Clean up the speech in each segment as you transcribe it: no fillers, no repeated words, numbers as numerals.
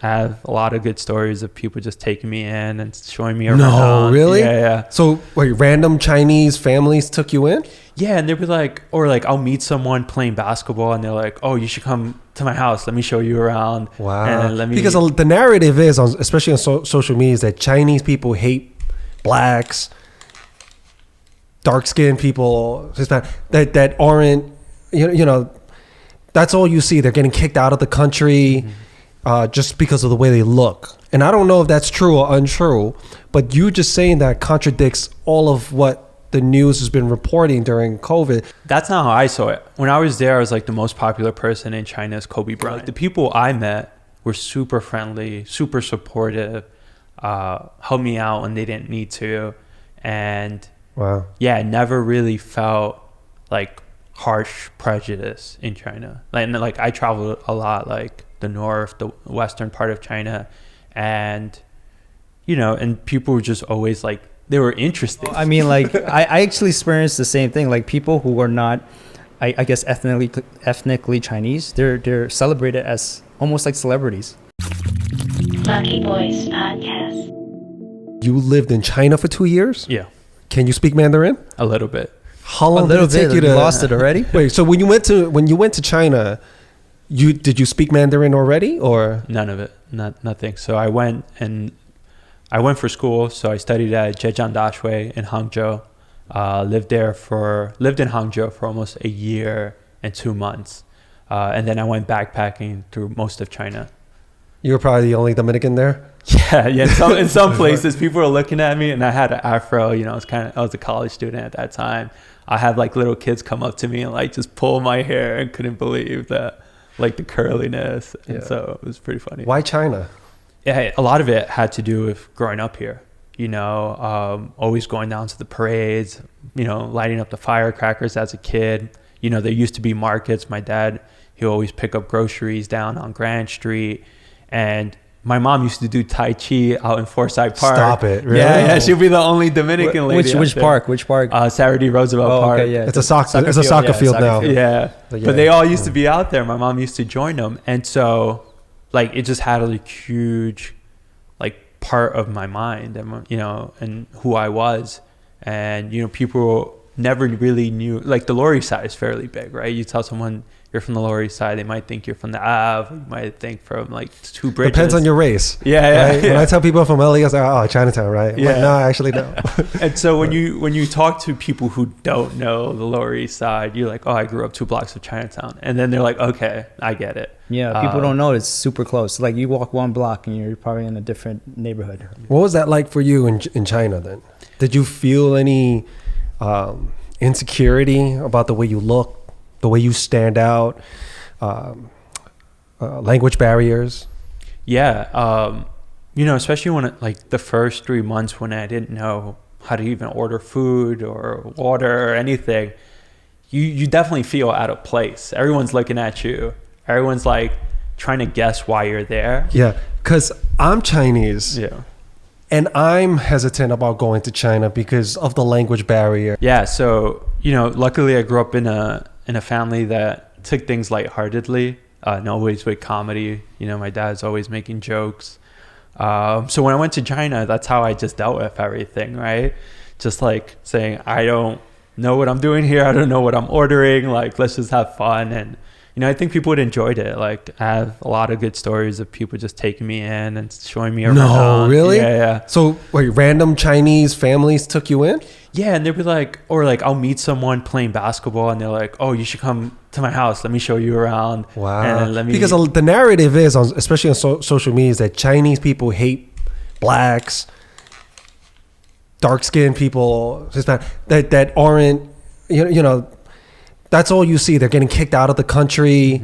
I have a lot of good stories of people just taking me in and showing me around. No, really? Yeah. So, wait, random Chinese families took you in? Yeah, and they'd be like, or like I'll meet someone playing basketball and they're like, oh, you should come to my house. Let me show you around. Wow. And because the narrative is, especially on social media, is that Chinese people hate blacks, dark-skinned people, Hispanic, that aren't, you know, that's all you see. They're getting kicked out of the country. Just because of the way they look. And I don't know if that's true or untrue, but you just saying that contradicts all of what the news has been reporting during COVID. That's not how I saw it. When I was there, I was like the most popular person in China is Kobe Bryant. The people I met were super friendly, super supportive, helped me out when they didn't need to. And wow. Yeah, I never really felt like harsh prejudice in China. Like I traveled a lot, like the north, the western part of China, and and people were just always like, they were interested. I mean, like I actually experienced the same thing. Like people who are not, I guess ethnically Chinese, they're celebrated as almost like celebrities. Lucky Boys Podcast. You lived in China for 2 years? Yeah. Can you speak Mandarin? A little bit. How long did it take you to lost it already? Wait, so when you went to China, did you speak Mandarin already, or none of it? Nothing. So I went for school. So I studied at Zhejiang Dashui in Hangzhou. Lived in Hangzhou for almost a year and 2 months, and then I went backpacking through most of China. You were probably the only Dominican there? Yeah. In some places, people were looking at me, and I had an afro. I was a college student at that time. I had like little kids come up to me and like just pull my hair, and couldn't believe that, like the curliness. And so it was pretty funny. Why China? Yeah, a lot of it had to do with growing up here. Always going down to the parades. Lighting up the firecrackers as a kid. There used to be markets. My dad, he always pick up groceries down on Grand Street. And my mom used to do Tai Chi out in Forsyth Park. Stop it. Really? Yeah, she'll be the only Dominican lady. Which park? Saturday Roosevelt Park. Okay, yeah. It's a soccer field now. Yeah. But they all used to be out there. My mom used to join them. And so, like, it just had a huge, like, part of my mind and, and who I was. And, people never really knew, like, the Lower East Side is fairly big, right? You tell someone you're from the Lower East Side, they might think you're from the Ave. You might think from like two bridges. Depends on your race. Yeah. Right? When I tell people from LA, I say, oh, Chinatown, right? Yeah. Like, no, actually no. And so when you talk to people who don't know the Lower East Side, you're like, oh, I grew up 2 blocks of Chinatown. And then they're like, okay, I get it. Yeah, people don't know it's super close. Like you walk 1 block and you're probably in a different neighborhood. What was that like for you in China then? Did you feel any insecurity about the way you look, the way you stand out? Language barriers? Yeah. Especially when like the first 3 months when I didn't know how to even order food or water or anything, you definitely feel out of place. Everyone's looking at you. Everyone's like trying to guess why you're there. Yeah, because I'm Chinese. Yeah. And I'm hesitant about going to China because of the language barrier. Yeah. So, luckily I grew up in a family that took things lightheartedly, and always with comedy. My dad's always making jokes. So when I went to China, that's how I just dealt with everything, right? Just like saying, I don't know what I'm doing here. I don't know what I'm ordering. Like, let's just have fun. And, I think people would enjoyed it. Like, I have a lot of good stories of people just taking me in and showing me around. No, really? Yeah. So, wait, random Chinese families took you in? Yeah, and they'd be like, or like I'll meet someone playing basketball and they're like, oh, you should come to my house. Let me show you around. Wow. Because the narrative is, especially on social media, is that Chinese people hate blacks, dark-skinned people, Hispanic, that aren't, that's all you see. They're getting kicked out of the country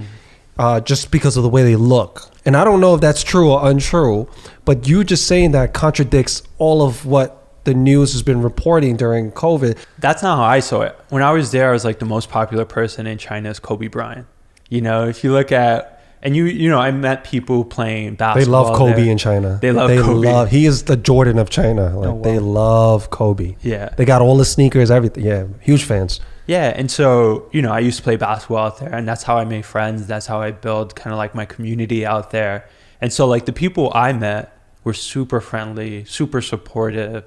just because of the way they look. And I don't know if that's true or untrue, but you just saying that contradicts all of what the news has been reporting during COVID. That's not how I saw it. When I was there, I was like the most popular person in China is Kobe Bryant. If you look at, and I met people playing basketball. They love Kobe there. In China. They love Kobe. He is the Jordan of China. Like, They love Kobe. Yeah. They got all the sneakers, everything. Yeah, huge fans. Yeah, and so, I used to play basketball out there, and that's how I made friends. That's how I built kind of like my community out there. And so like the people I met were super friendly, super supportive,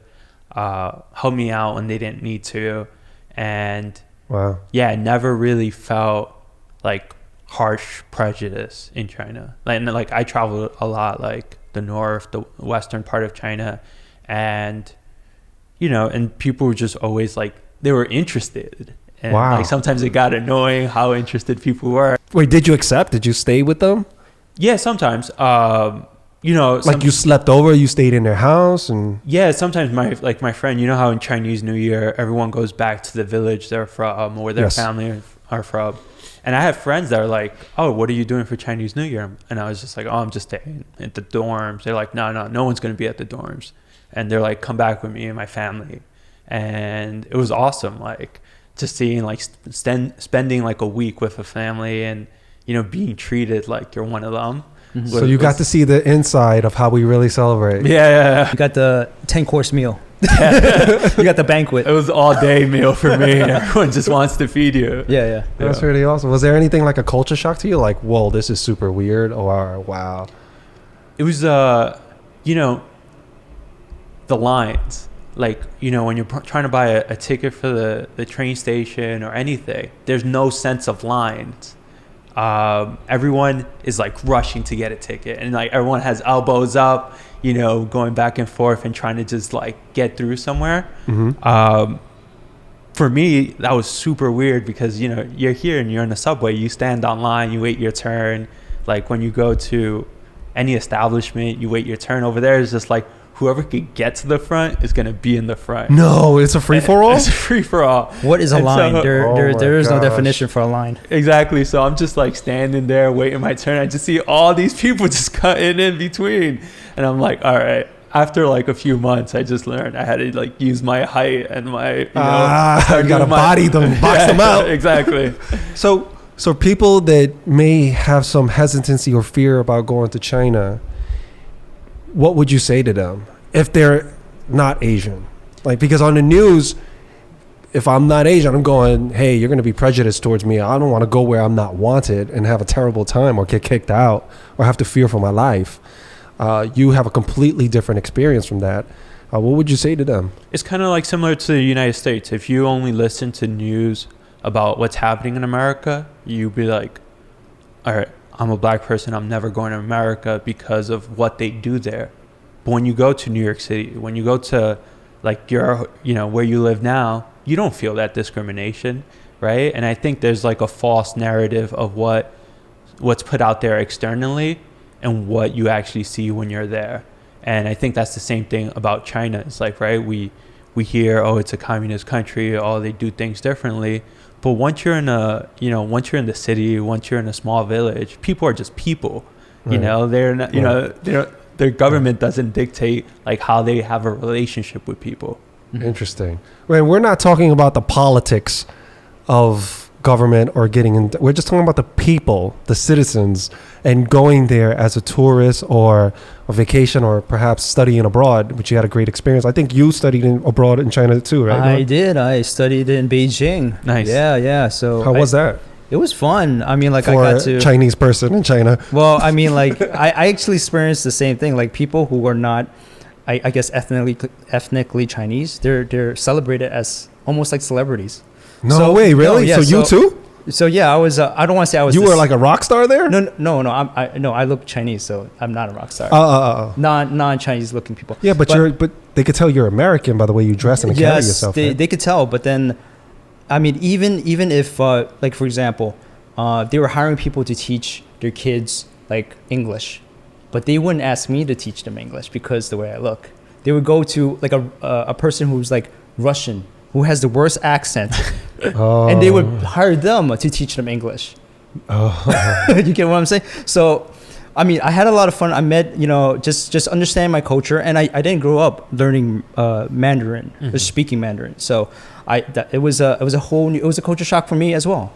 helped me out when they didn't need to. And Wow. yeah, I never really felt like harsh prejudice in China. Like I traveled a lot, like the north, the western part of China, and and people were just always like, they were interested. And Wow. like sometimes it got annoying how interested people were. Wait, did you accept? Did you stay with them? Yeah, sometimes. Like you slept over, you stayed in their house, and Yeah, sometimes my friend, how in Chinese New Year everyone goes back to the village they're from or where their Yes. family are from. And I have friends that are like, "Oh, what are you doing for Chinese New Year?" And I was just like, "Oh, I'm just staying at the dorms." They're like, no one's going to be at the dorms." And they're like, "Come back with me and my family." And it was awesome, like just seeing like spending like a week with a family and being treated like you're one of them. so you got to see the inside of how we really celebrate. Yeah. You got the 10-course meal. You got the banquet. It was all day meal for me. Everyone just wants to feed you. Yeah. That's really awesome. Was there anything like a culture shock to you? Like, whoa, this is super weird, or wow? It was, the lines. Like, when you're trying to buy a ticket for the train station or anything, there's no sense of lines. Everyone is like rushing to get a ticket, and like everyone has elbows up, going back and forth and trying to just like get through somewhere. For me, that was super weird because you're here and you're in the subway, you stand online, you wait your turn. Like when you go to any establishment, you wait your turn. Over there is just like whoever could get to the front is going to be in the front. No, it's a free for all. It's a free for all. What is a And line? so- There is no gosh. definition for a line. Exactly. So I'm just like standing there waiting my turn. I just see all these people just cutting in between. And I'm like, all right. After like a few months, I just learned I had to like use my height and my, start you gotta doing my- body them, box them out. Exactly. So people that may have some hesitancy or fear about going to China, what would you say to them if they're not Asian? Like, because on the news, if I'm not Asian, I'm going, hey, you're going to be prejudiced towards me. I don't want to go where I'm not wanted and have a terrible time or get kicked out or have to fear for my life. You have a completely different experience from that. What would you say to them? It's kind of like similar to the United States. If you only listen to news about what's happening in America, you'd be like, all right, I'm a black person, I'm never going to America because of what they do there. But when you go to New York City, when you go to like your, where you live now, you don't feel that discrimination, right? And I think there's like a false narrative of what's put out there externally and what you actually see when you're there. And I think that's the same thing about China. It's like, right, we hear, oh, it's a communist country, oh, they do things differently. But once you're in once you're in the city, once you're in a small village, people are just people. Right. They're not, their government doesn't dictate like how they have a relationship with people. Interesting. Well, we're not talking about the politics of government or getting in. We're just talking about the people, the citizens, and going there as a tourist or a vacation or perhaps studying abroad, which you had a great experience. I think you studied abroad in China too, right? I did. I studied in Beijing. Nice. Yeah. So How was that? It was fun. I mean, like For I got to. a Chinese person in China. Well, I mean, like I actually experienced the same thing. Like people who are not, I guess, ethnically Chinese, they're celebrated as almost like celebrities. No So- way, really? no, yeah, so you too? So yeah, I was. I don't want to say I was. You were like a rock star there? No. I look Chinese, so I'm not a rock star. Non-Chinese looking people. Yeah, but they could tell you're American by the way you dress and carry yourself. Yes, right? they could tell. But then, I mean, even if like for example, they were hiring people to teach their kids like English, but they wouldn't ask me to teach them English because the way I look. They would go to like a person who's like Russian, who has the worst accent, and they would hire them to teach them English. You get what I'm saying? So, I mean, I had a lot of fun. I met, just understanding my culture, and I didn't grow up learning Mandarin or speaking Mandarin. So, it was a culture shock for me as well.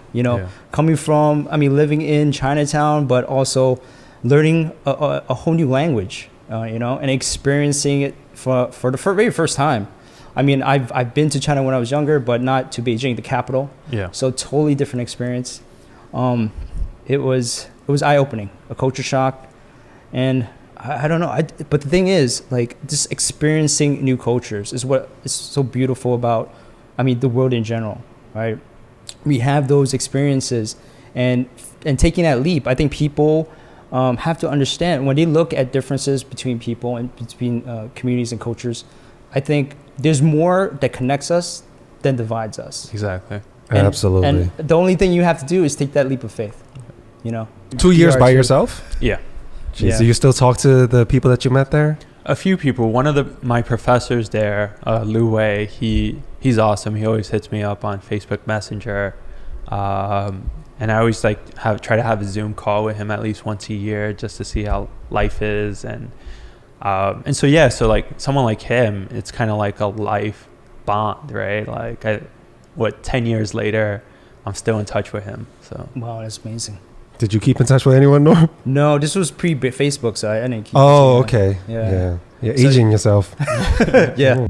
Coming from, living in Chinatown, but also learning a whole new language, and experiencing it for the very first time. I mean, I've been to China when I was younger, but not to Beijing, the capital. Yeah. So totally different experience. It was eye-opening, a culture shock, And I don't know. But the thing is, like, just experiencing new cultures is what is so beautiful about, I mean, the world in general, right? We have those experiences, and taking that leap, I think people have to understand when they look at differences between people and between communities and cultures. I think there's more that connects us than divides us. Exactly. Absolutely. And the only thing you have to do is take that leap of faith. You know. 2 years by yourself? Yeah. Jeez, Yeah. do you still talk to the people that you met there? A few people. One of my professors there, Lu Wei, he's awesome. He always hits me up on Facebook Messenger, and I always try to have a Zoom call with him at least once a year just to see how life is, and so yeah. So like someone like him, it's kind of like a life bond, right? Like 10 years later, I'm still in touch with him. So Wow, that's amazing. Did you keep in touch with anyone, Norm? No, this was pre-Facebook, so I didn't keep. Oh, in touch with okay. anyone. Yeah. Yeah. So- Aging yourself. Yeah.